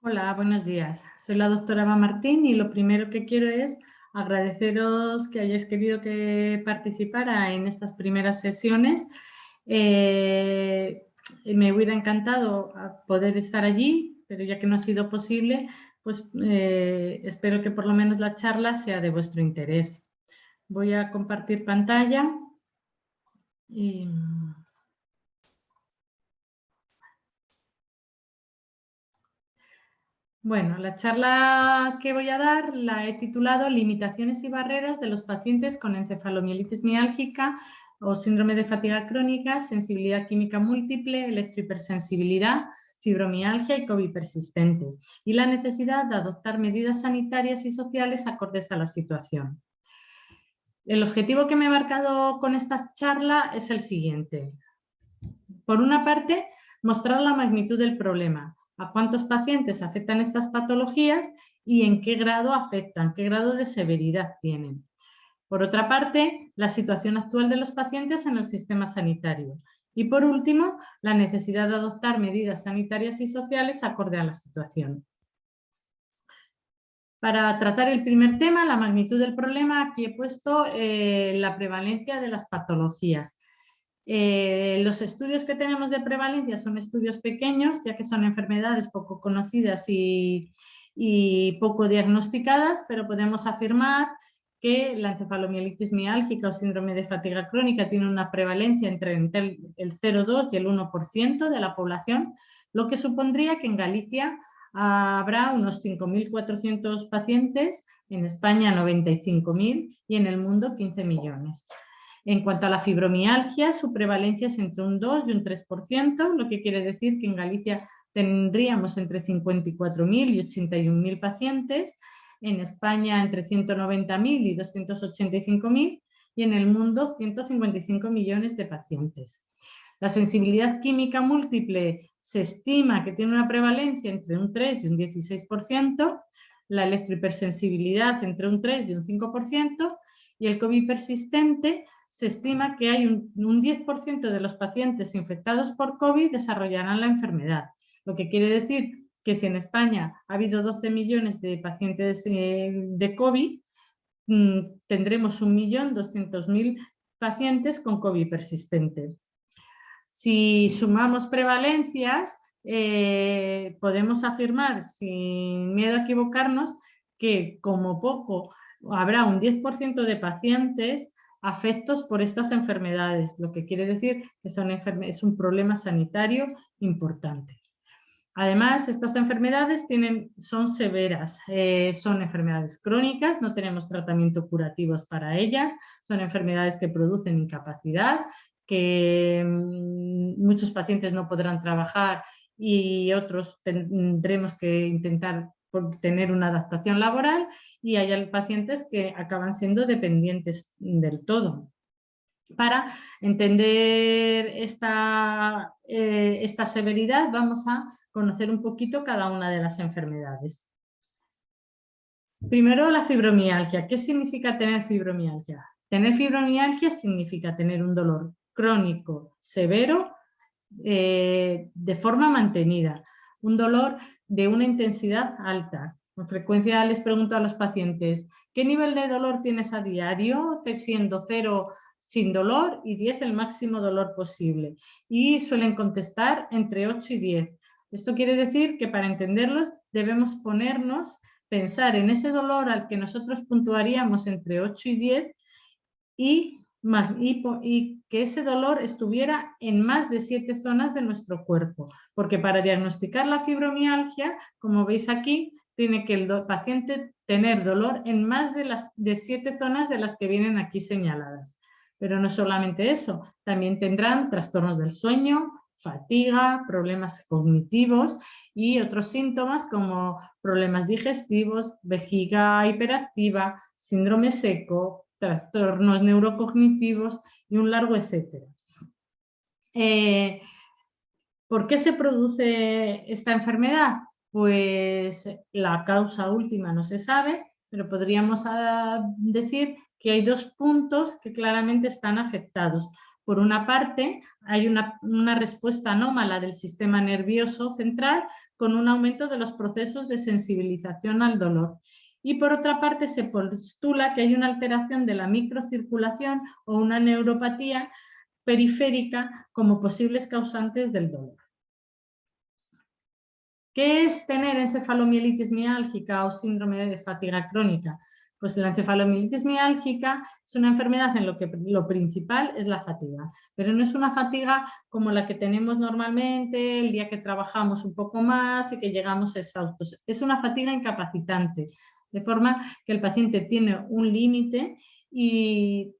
Hola, buenos días. Soy la doctora Eva Martín y lo primero que quiero es agradeceros que hayáis querido que participara en estas primeras sesiones. Me hubiera encantado poder estar allí, pero ya que no ha sido posible, pues espero que por lo menos la charla sea de vuestro interés. Voy a compartir pantalla y... Bueno, la charla que voy a dar la he titulado Limitaciones y barreras de los pacientes con encefalomielitis miálgica o síndrome de fatiga crónica, sensibilidad química múltiple, electrohipersensibilidad, fibromialgia y COVID persistente, y la necesidad de adoptar medidas sanitarias y sociales acordes a la situación. El objetivo que me he marcado con esta charla es el siguiente. Por una parte, mostrar la magnitud del problema, a cuántos pacientes afectan estas patologías y en qué grado afectan, qué grado de severidad tienen. Por otra parte, la situación actual de los pacientes en el sistema sanitario. Y por último, la necesidad de adoptar medidas sanitarias y sociales acorde a la situación. Para tratar el primer tema, la magnitud del problema, aquí he puesto la prevalencia de las patologías. Los estudios que tenemos de prevalencia son estudios pequeños, ya que son enfermedades poco conocidas y poco diagnosticadas, pero podemos afirmar que la encefalomielitis miálgica o síndrome de fatiga crónica tiene una prevalencia entre el 0,2 y el 1% de la población, lo que supondría que en Galicia habrá unos 5.400 pacientes, en España 95.000 y en el mundo 15 millones. En cuanto a la fibromialgia, su prevalencia es entre un 2 y un 3%, lo que quiere decir que en Galicia tendríamos entre 54.000 y 81.000 pacientes, en España entre 190.000 y 285.000 y en el mundo 155 millones de pacientes. La sensibilidad química múltiple se estima que tiene una prevalencia entre un 3 y un 16%, la electrohipersensibilidad entre un 3 y un 5%, y el COVID persistente se estima que hay un 10% de los pacientes infectados por COVID desarrollarán la enfermedad, lo que quiere decir que si en España ha habido 12 millones de pacientes de COVID, tendremos 1.200.000 pacientes con COVID persistente. Si sumamos prevalencias, podemos afirmar, sin miedo a equivocarnos, que como poco habrá un 10% de pacientes afectos por estas enfermedades, lo que quiere decir que es un problema sanitario importante. Además, estas enfermedades son severas, son enfermedades crónicas, no tenemos tratamiento curativos para ellas, son enfermedades que producen incapacidad, que muchos pacientes no podrán trabajar y otros tendremos que intentar tener una adaptación laboral, y hay pacientes que acaban siendo dependientes del todo. Para entender esta severidad vamos a conocer un poquito cada una de las enfermedades. Primero, la fibromialgia. ¿Qué significa tener fibromialgia? Tener fibromialgia significa tener un dolor crónico, severo, de forma mantenida, un dolor de una intensidad alta. Con frecuencia les pregunto a los pacientes, ¿qué nivel de dolor tienes a diario? Siendo 0 sin dolor y 10 el máximo dolor posible. Y suelen contestar entre 8 y 10. Esto quiere decir que para entenderlos debemos pensar en ese dolor al que nosotros puntuaríamos entre 8 y 10 y que ese dolor estuviera en más de 7 zonas de nuestro cuerpo, porque para diagnosticar la fibromialgia, como veis aquí, tiene que el paciente tener dolor en más de 7 zonas de las que vienen aquí señaladas. Pero no solamente eso, también tendrán trastornos del sueño, fatiga, problemas cognitivos y otros síntomas como problemas digestivos, vejiga hiperactiva, síndrome seco, trastornos neurocognitivos y un largo etcétera. ¿Por qué se produce esta enfermedad? Pues la causa última no se sabe, pero podríamos decir que hay dos puntos que claramente están afectados. Por una parte, hay una respuesta anómala del sistema nervioso central con un aumento de los procesos de sensibilización al dolor. Y por otra parte, se postula que hay una alteración de la microcirculación o una neuropatía periférica como posibles causantes del dolor. ¿Qué es tener encefalomielitis miálgica o síndrome de fatiga crónica? Pues la encefalomielitis miálgica es una enfermedad en lo que lo principal es la fatiga, pero no es una fatiga como la que tenemos normalmente el día que trabajamos un poco más y que llegamos exhaustos. Es una fatiga incapacitante, de forma que el paciente tiene un límite y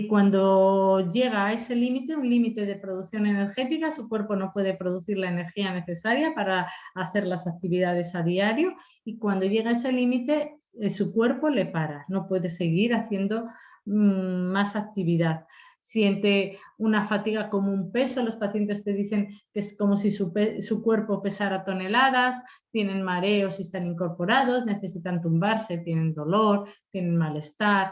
cuando llega a ese límite, un límite de producción energética, su cuerpo no puede producir la energía necesaria para hacer las actividades a diario, y cuando llega a ese límite, su cuerpo le para, no puede seguir haciendo más actividad. Siente una fatiga como un peso, los pacientes te dicen que es como si su cuerpo pesara toneladas, tienen mareos si están incorporados, necesitan tumbarse, tienen dolor, tienen malestar.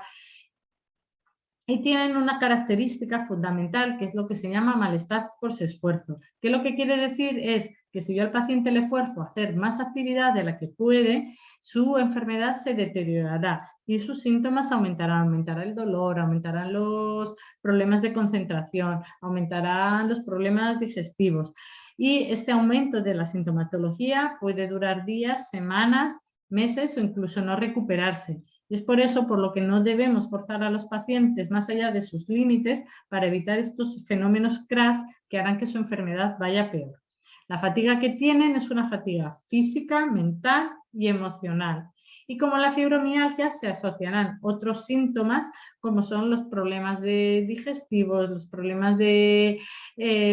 Y tienen una característica fundamental, que es lo que se llama malestar por esfuerzo, que lo que quiere decir es que si yo al paciente le esfuerzo a hacer más actividad de la que puede, su enfermedad se deteriorará y sus síntomas aumentarán. Aumentará el dolor, aumentarán los problemas de concentración, aumentarán los problemas digestivos. Y este aumento de la sintomatología puede durar días, semanas, meses o incluso no recuperarse. Y es por eso por lo que no debemos forzar a los pacientes más allá de sus límites para evitar estos fenómenos crash que harán que su enfermedad vaya peor. La fatiga que tienen es una fatiga física, mental y emocional. Y como la fibromialgia se asociarán otros síntomas como son los problemas digestivos, los problemas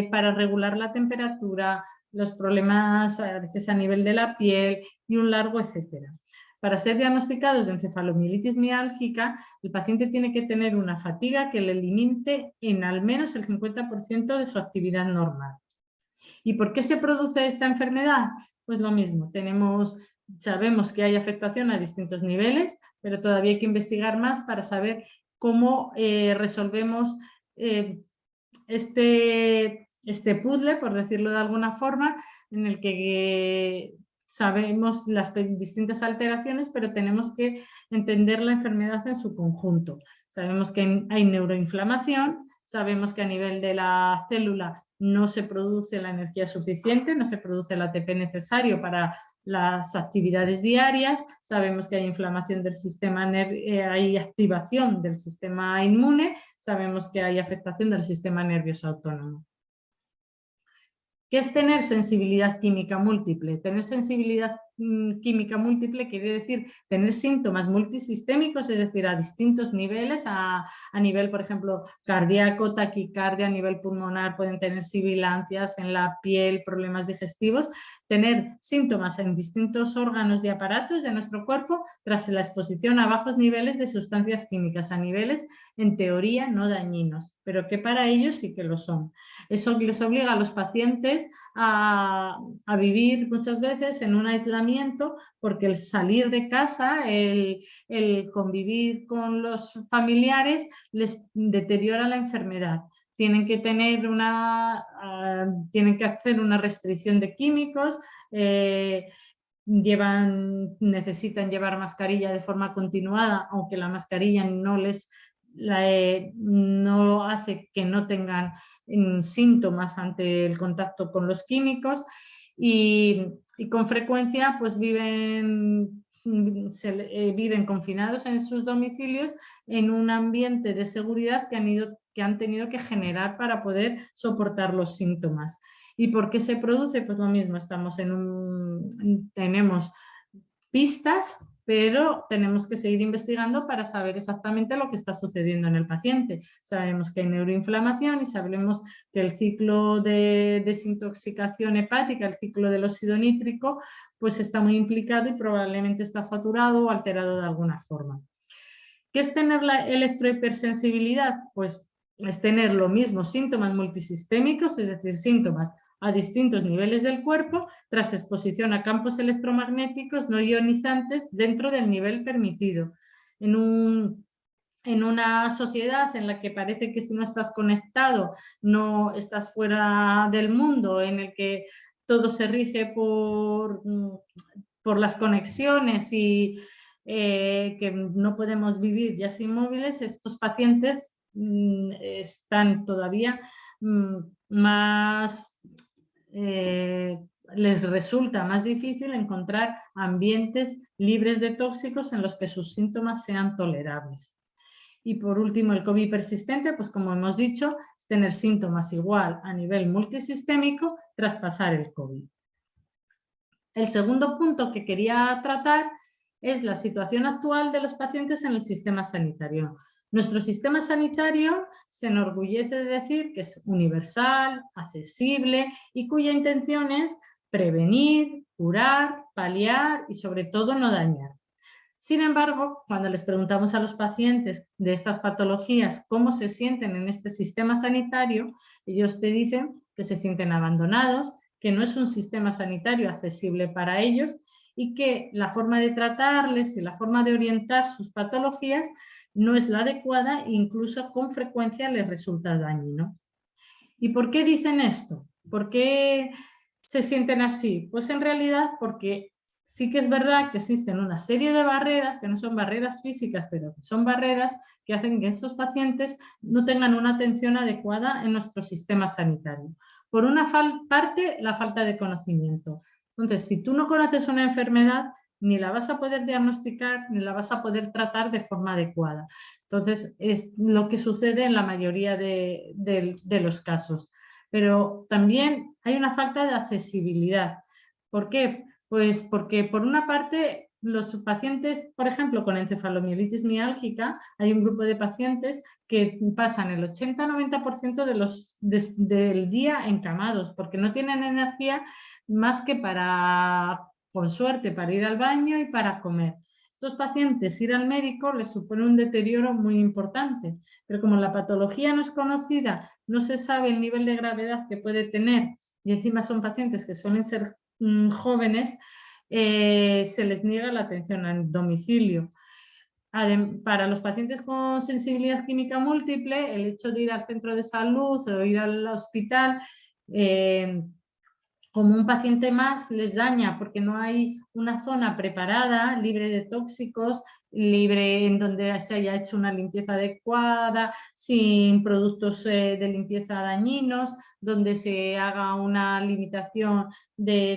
para regular la temperatura, los problemas a veces a nivel de la piel y un largo etcétera. Para ser diagnosticados de encefalomielitis miálgica, el paciente tiene que tener una fatiga que le limite en al menos el 50% de su actividad normal. ¿Y por qué se produce esta enfermedad? Pues lo mismo, sabemos que hay afectación a distintos niveles, pero todavía hay que investigar más para saber cómo resolvemos este puzzle, por decirlo de alguna forma, en el que sabemos las distintas alteraciones, pero tenemos que entender la enfermedad en su conjunto. Sabemos que hay neuroinflamación, sabemos que a nivel de la célula no se produce la energía suficiente, no se produce el ATP necesario para las actividades diarias, sabemos que hay inflamación del sistema, hay activación del sistema inmune, sabemos que hay afectación del sistema nervioso autónomo. ¿Qué es tener sensibilidad química múltiple? Tener sensibilidad química múltiple quiere decir tener síntomas multisistémicos, es decir, a distintos niveles, a nivel, por ejemplo, cardíaco, taquicardia, a nivel pulmonar, pueden tener sibilancias en la piel, problemas digestivos, tener síntomas en distintos órganos y aparatos de nuestro cuerpo tras la exposición a bajos niveles de sustancias químicas, a niveles en teoría no dañinos, pero que para ellos sí que lo son. Eso les obliga a los pacientes a vivir muchas veces en un aislamiento, porque el salir de casa, el convivir con los familiares les deteriora la enfermedad. Tienen que hacer una restricción de químicos, necesitan llevar mascarilla de forma continuada, aunque la mascarilla no hace que no tengan síntomas ante el contacto con los químicos, y con frecuencia pues viven confinados en sus domicilios en un ambiente de seguridad que han tenido que generar para poder soportar los síntomas. ¿Y por qué se produce? Pues lo mismo, tenemos pistas, pero tenemos que seguir investigando para saber exactamente lo que está sucediendo en el paciente. Sabemos que hay neuroinflamación y sabemos que el ciclo de desintoxicación hepática, el ciclo del óxido nítrico, pues está muy implicado y probablemente está saturado o alterado de alguna forma. ¿Qué es tener la electrohipersensibilidad? Pues es tener los mismos síntomas multisistémicos, es decir, síntomas a distintos niveles del cuerpo tras exposición a campos electromagnéticos no ionizantes dentro del nivel permitido. En un en una sociedad en la que parece que si no estás conectado, no estás fuera del mundo, en el que todo se rige por las conexiones y que no podemos vivir ya sin móviles, estos pacientes están todavía más... les resulta más difícil encontrar ambientes libres de tóxicos en los que sus síntomas sean tolerables. Y por último, el COVID persistente, pues como hemos dicho, es tener síntomas igual a nivel multisistémico tras pasar el COVID. El segundo punto que quería tratar es la situación actual de los pacientes en el sistema sanitario. Nuestro sistema sanitario se enorgullece de decir que es universal, accesible y cuya intención es prevenir, curar, paliar y sobre todo no dañar. Sin embargo, cuando les preguntamos a los pacientes de estas patologías cómo se sienten en este sistema sanitario, ellos te dicen que se sienten abandonados, que no es un sistema sanitario accesible para ellos y que la forma de tratarles y la forma de orientar sus patologías no es la adecuada e incluso con frecuencia les resulta dañino. ¿Y por qué dicen esto? ¿Por qué se sienten así? Pues en realidad porque sí que es verdad que existen una serie de barreras, que no son barreras físicas, pero que son barreras que hacen que estos pacientes no tengan una atención adecuada en nuestro sistema sanitario. Por una parte, la falta de conocimiento. Entonces, si tú no conoces una enfermedad, ni la vas a poder diagnosticar, ni la vas a poder tratar de forma adecuada. Entonces, es lo que sucede en la mayoría de los casos. Pero también hay una falta de accesibilidad. ¿Por qué? Pues porque por una parte los pacientes, por ejemplo, con encefalomielitis miálgica, hay un grupo de pacientes que pasan el 80-90% del día encamados porque no tienen energía más que para, con suerte, para ir al baño y para comer. Estos pacientes ir al médico les supone un deterioro muy importante, pero como la patología no es conocida, no se sabe el nivel de gravedad que puede tener y encima son pacientes que suelen ser jóvenes, se les niega la atención al domicilio. Para los pacientes con sensibilidad química múltiple, el hecho de ir al centro de salud o ir al hospital como un paciente más les daña porque no hay una zona preparada, libre de tóxicos, libre en donde se haya hecho una limpieza adecuada, sin productos de limpieza dañinos, donde se haga una limitación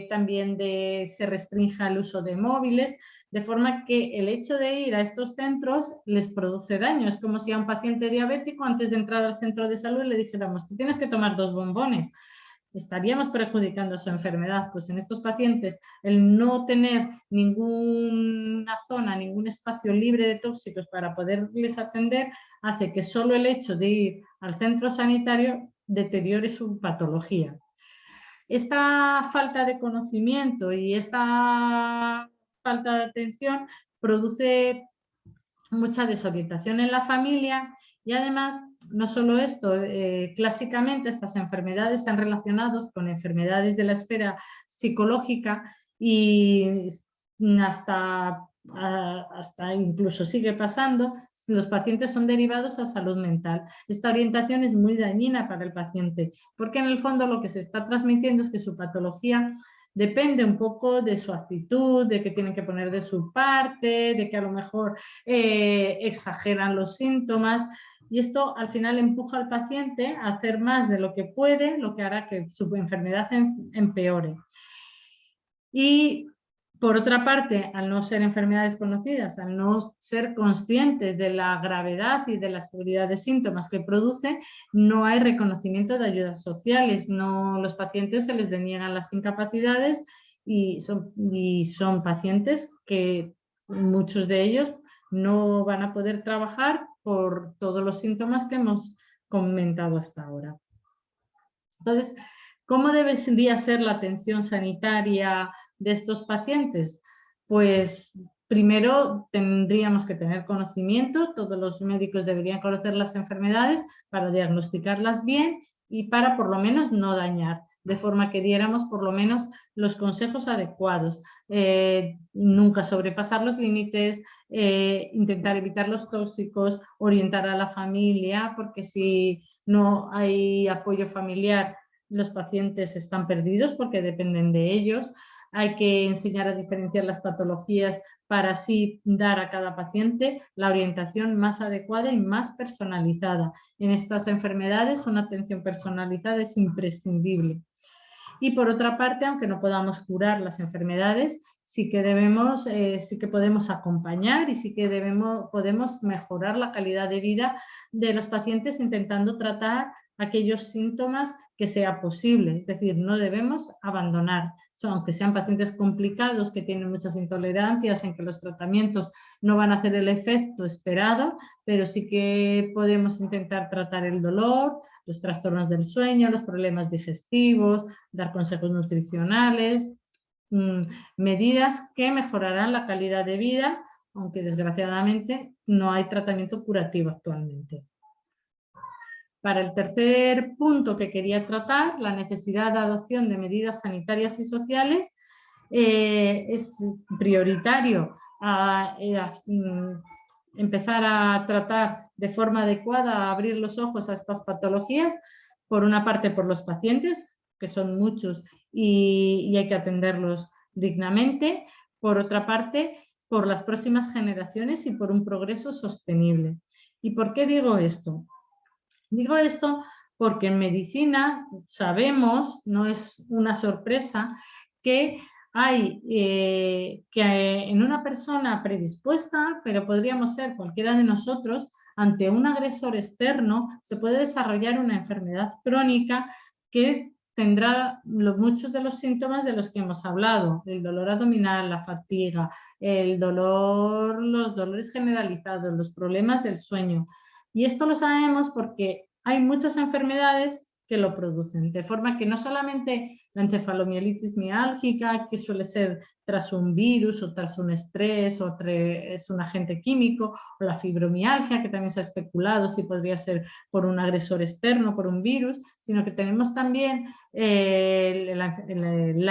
también de se restrinja el uso de móviles, de forma que el hecho de ir a estos centros les produce daño. Es como si a un paciente diabético antes de entrar al centro de salud le dijéramos que tienes que tomar 2 bombones. Estaríamos perjudicando su enfermedad. Pues en estos pacientes el no tener ninguna zona, ningún espacio libre de tóxicos para poderles atender hace que solo el hecho de ir al centro sanitario deteriore su patología. Esta falta de conocimiento y esta falta de atención produce mucha desorientación en la familia y además, no solo esto, clásicamente estas enfermedades se han relacionado con enfermedades de la esfera psicológica y hasta incluso sigue pasando, los pacientes son derivados a salud mental. Esta orientación es muy dañina para el paciente porque en el fondo lo que se está transmitiendo es que su patología depende un poco de su actitud, de que tienen que poner de su parte, de que a lo mejor exageran los síntomas y esto al final empuja al paciente a hacer más de lo que puede, lo que hará que su enfermedad empeore. Y por otra parte, al no ser enfermedades conocidas, al no ser conscientes de la gravedad y de la severidad de síntomas que produce, no hay reconocimiento de ayudas sociales. Los pacientes se les deniegan las incapacidades y son pacientes que muchos de ellos no van a poder trabajar por todos los síntomas que hemos comentado hasta ahora. Entonces, ¿cómo debería ser la atención sanitaria de estos pacientes? Pues primero tendríamos que tener conocimiento, todos los médicos deberían conocer las enfermedades para diagnosticarlas bien y para por lo menos no dañar. de forma que diéramos por lo menos los consejos adecuados. Nunca sobrepasar los límites, intentar evitar los tóxicos, orientar a la familia, porque si no hay apoyo familiar, los pacientes están perdidos porque dependen de ellos. Hay que enseñar a diferenciar las patologías para así dar a cada paciente la orientación más adecuada y más personalizada. En estas enfermedades una atención personalizada es imprescindible. Y por otra parte, aunque no podamos curar las enfermedades, sí que podemos acompañar y sí que podemos mejorar la calidad de vida de los pacientes intentando tratar aquellos síntomas que sea posible. Es decir, no debemos abandonar. Aunque sean pacientes complicados que tienen muchas intolerancias en que los tratamientos no van a hacer el efecto esperado, pero sí que podemos intentar tratar el dolor, los trastornos del sueño, los problemas digestivos, dar consejos nutricionales, medidas que mejorarán la calidad de vida, aunque desgraciadamente no hay tratamiento curativo actualmente. Para el tercer punto que quería tratar, la necesidad de adopción de medidas sanitarias y sociales, es prioritario empezar a tratar de forma adecuada, a abrir los ojos a estas patologías, por una parte por los pacientes, que son muchos y hay que atenderlos dignamente, por otra parte por las próximas generaciones y por un progreso sostenible. ¿Y por qué digo esto? Digo esto porque en medicina sabemos, no es una sorpresa, que hay que en una persona predispuesta, pero podríamos ser cualquiera de nosotros, ante un agresor externo se puede desarrollar una enfermedad crónica que tendrá muchos de los síntomas de los que hemos hablado: el dolor abdominal, la fatiga, el dolor, los dolores generalizados, los problemas del sueño. Y esto lo sabemos porque hay muchas enfermedades que lo producen, de forma que no solamente la encefalomielitis miálgica, que suele ser tras un virus o tras un estrés o es un agente químico, o la fibromialgia, que también se ha especulado si podría ser por un agresor externo, por un virus, sino que tenemos también la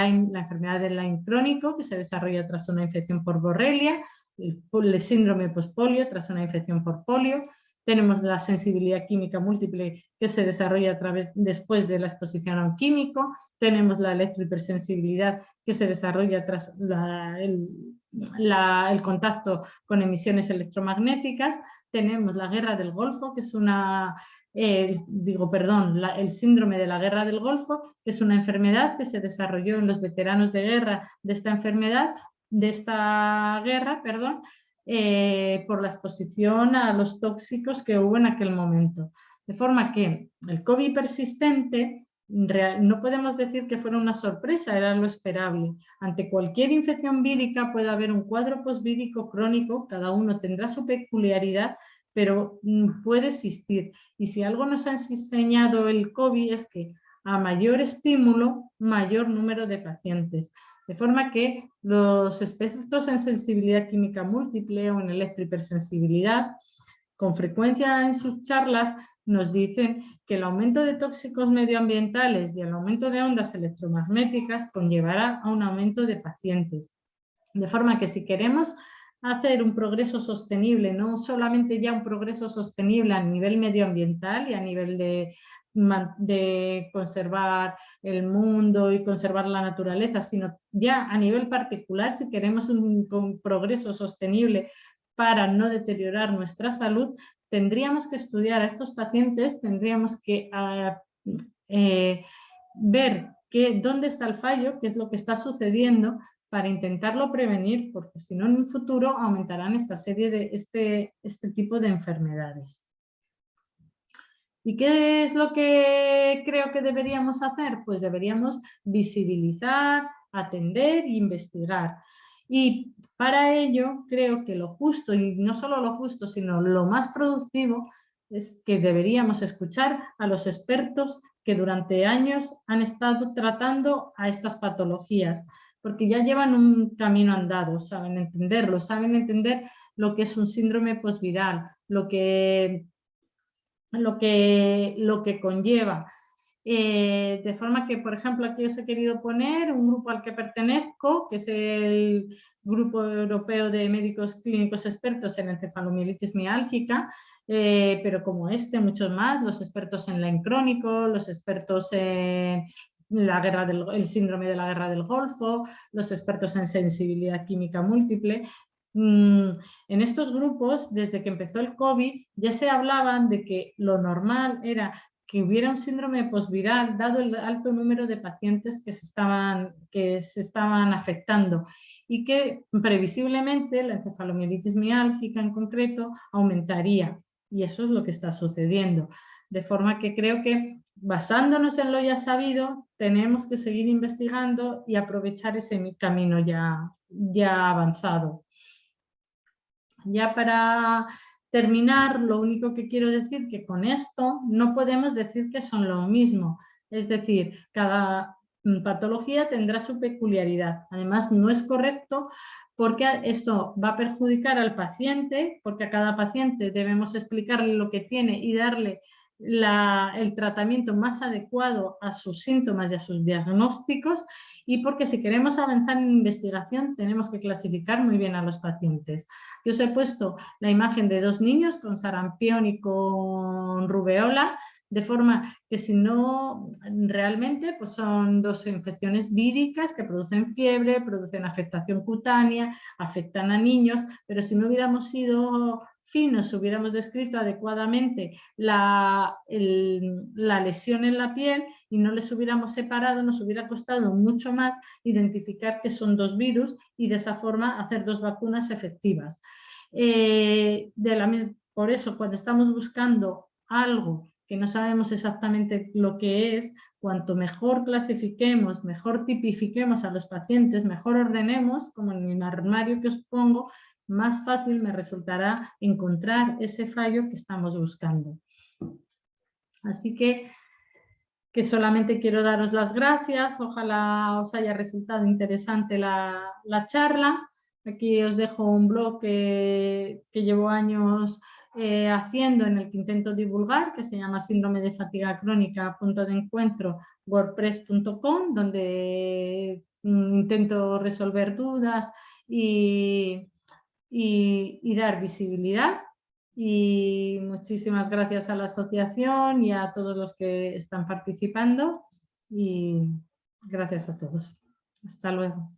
enfermedad del Lyme crónico, que se desarrolla tras una infección por borrelia, el síndrome postpolio tras una infección por polio. Tenemos la sensibilidad química múltiple, que se desarrolla después de la exposición a un químico. Tenemos la electrohipersensibilidad, que se desarrolla tras el contacto con emisiones electromagnéticas. Tenemos la guerra del Golfo, que es el síndrome de la guerra del Golfo, que es una enfermedad que se desarrolló en los veteranos de guerra de esta guerra, por la exposición a los tóxicos que hubo en aquel momento. De forma que el COVID persistente no podemos decir que fuera una sorpresa, era lo esperable. Ante cualquier infección vírica puede haber un cuadro posvírico crónico, cada uno tendrá su peculiaridad, pero puede existir. Y si algo nos ha enseñado el COVID es que a mayor estímulo, mayor número de pacientes. De forma que los expertos en sensibilidad química múltiple o en electrohipersensibilidad, con frecuencia en sus charlas nos dicen que el aumento de tóxicos medioambientales y el aumento de ondas electromagnéticas conllevará a un aumento de pacientes. De forma que si queremos hacer un progreso sostenible, no solamente ya un progreso sostenible a nivel medioambiental y a nivel de conservar el mundo y conservar la naturaleza, sino ya a nivel particular, si queremos un progreso sostenible para no deteriorar nuestra salud, tendríamos que estudiar a estos pacientes, tendríamos que ver dónde está el fallo, qué es lo que está sucediendo, para intentarlo prevenir, porque si no en un futuro aumentarán esta serie de este tipo de enfermedades. ¿Y qué es lo que creo que deberíamos hacer? Pues deberíamos visibilizar, atender e investigar. Y para ello creo que lo justo, y no solo lo justo, sino lo más productivo, es que deberíamos escuchar a los expertos que durante años han estado tratando a estas patologías, porque ya llevan un camino andado, saben entenderlo, saben entender lo que es un síndrome posviral, lo que conlleva. De forma que, por ejemplo, aquí os he querido poner un grupo al que pertenezco, que es el Grupo Europeo de Médicos Clínicos Expertos en Encefalomielitis Miálgica, pero como muchos más, los expertos en Lyme crónico, los expertos en el síndrome de la guerra del Golfo, los expertos en sensibilidad química múltiple. En estos grupos, desde que empezó el COVID, ya se hablaban de que lo normal era que hubiera un síndrome posviral dado el alto número de pacientes que se estaban afectando y que previsiblemente la encefalomielitis miálgica en concreto aumentaría, y eso es lo que está sucediendo. De forma que creo que, basándonos en lo ya sabido, tenemos que seguir investigando y aprovechar ese camino ya avanzado. Ya para terminar, lo único que quiero decir que con esto no podemos decir que son lo mismo. Es decir, cada patología tendrá su peculiaridad. Además, no es correcto porque esto va a perjudicar al paciente, porque a cada paciente debemos explicarle lo que tiene y darle el tratamiento más adecuado a sus síntomas y a sus diagnósticos, y porque si queremos avanzar en investigación tenemos que clasificar muy bien a los pacientes. Yo os he puesto la imagen de 2 niños con sarampión y con rubeola, de forma que si no, realmente pues son 2 infecciones víricas que producen fiebre, producen afectación cutánea, afectan a niños, pero si no hubiéramos sido finos, hubiéramos descrito adecuadamente la lesión en la piel y no les hubiéramos separado, nos hubiera costado mucho más identificar que son 2 virus y de esa forma hacer 2 vacunas efectivas. Por eso, cuando estamos buscando algo que no sabemos exactamente lo que es, cuanto mejor clasifiquemos, mejor tipifiquemos a los pacientes, mejor ordenemos, como en el armario que os pongo, más fácil me resultará encontrar ese fallo que estamos buscando. Así que solamente quiero daros las gracias, ojalá os haya resultado interesante la charla. Aquí os dejo un blog que llevo años haciendo, en el que intento divulgar, que se llama síndrome de fatiga crónica, punto de encuentro, wordpress.com, donde intento resolver dudas y dar visibilidad. Y muchísimas gracias a la asociación y a todos los que están participando, y gracias a todos. Hasta luego.